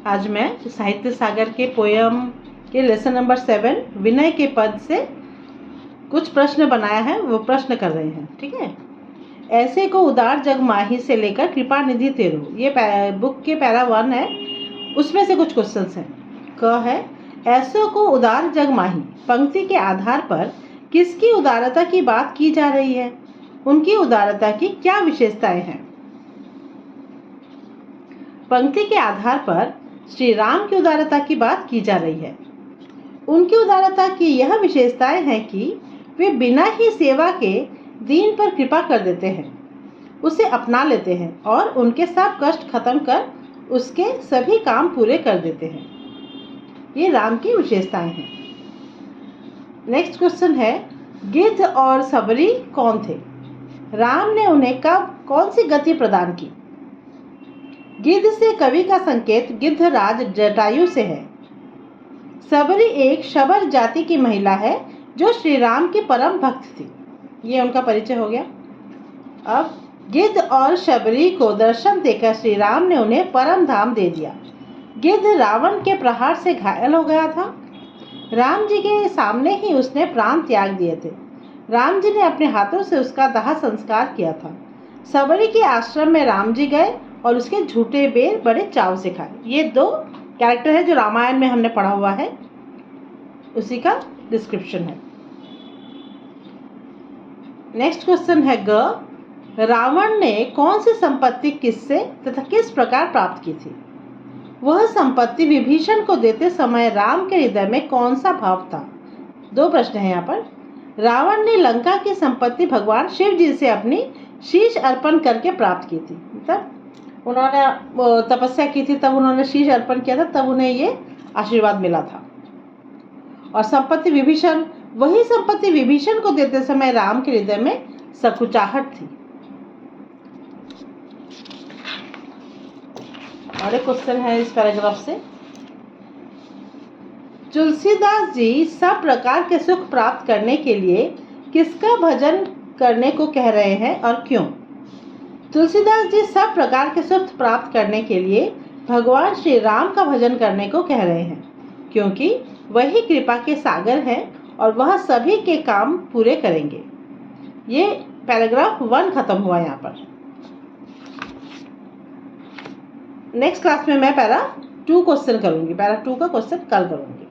आज मैं साहित्य सागर के पोयम के लेसन नंबर 7 विनय के पद से कुछ प्रश्न बनाया है, वो प्रश्न कर रहे हैं। ठीक है। ऐसे को उदार जग माही से लेकर कृपा निधि तेरो, ये बुक के पैरा 1 है, उसमें से कुछ क्वेश्चंस हैं। क है ऐसो को उदार जग माही पंक्ति के आधार पर किसकी उदारता की बात की जा रही है, उनकी उदारता की क्या विशेषताएं हैं। पंक्ति के आधार पर श्री राम की उदारता की बात की जा रही है। उनकी उदारता की यह विशेषताएं हैं कि वे बिना ही सेवा के दीन पर कृपा कर देते हैं, उसे अपना लेते हैं और उनके सब कष्ट खत्म कर उसके सभी काम पूरे कर देते हैं। ये राम की विशेषताएं हैं। नेक्स्ट क्वेश्चन है, गिद्ध और सबरी कौन थे? राम ने उन्हें कब कौन सी गति प्रदान की? गिद्ध से कवि का संकेत गिद्धराज जटायु से है। सबरी एक शबर जाति की महिला है जो श्री राम की परम भक्त थी। ये उनका परिचय हो गया। अब गिद्ध और शबरी को दर्शन देकर श्री राम ने उन्हें परम धाम दे दिया। गिद्ध रावण के प्रहार से घायल हो गया था। राम जी के सामने ही उसने प्राण त्याग दिए थे। राम जी ने अपने हाथों से उसका दाह संस्कार किया था। सबरी के आश्रम में राम जी गए और उसके झूठे बेर बड़े चाव से खाए। ये 2 कैरेक्टर है जो रामायण में हमने पढ़ा हुआ है, उसी का डिस्क्रिप्शन है। नेक्स्ट क्वेश्चन है, ग रावण ने कौन सी संपत्ति किससे तथा किस प्रकार प्राप्त की थी? वह संपत्ति विभीषण को देते समय राम के हृदय में कौन सा भाव था? 2 प्रश्न है यहाँ पर। रावण ने लंका की संपत्ति भगवान शिव जी से अपनी शीश अर्पण करके प्राप्त की थी। मतलब उन्होंने तपस्या की थी, तब उन्होंने शीश अर्पण किया था, तब उन्हें ये आशीर्वाद मिला था। और संपत्ति विभीषण, वही संपत्ति विभीषण को देते समय राम के हृदय में सकुचाहट थी। और एक क्वेश्चन है इस पैराग्राफ से, तुलसीदास जी सब प्रकार के सुख प्राप्त करने के लिए किसका भजन करने को कह रहे हैं और क्यों? तुलसीदास जी सब प्रकार के सुख प्राप्त करने के लिए भगवान श्री राम का भजन करने को कह रहे हैं, क्योंकि वही कृपा के सागर हैं और वह सभी के काम पूरे करेंगे। ये पैराग्राफ 1 खत्म हुआ यहाँ पर। नेक्स्ट क्लास में मैं पैरा 2 क्वेश्चन करूँगी। पैरा 2 का क्वेश्चन कल करूँगी।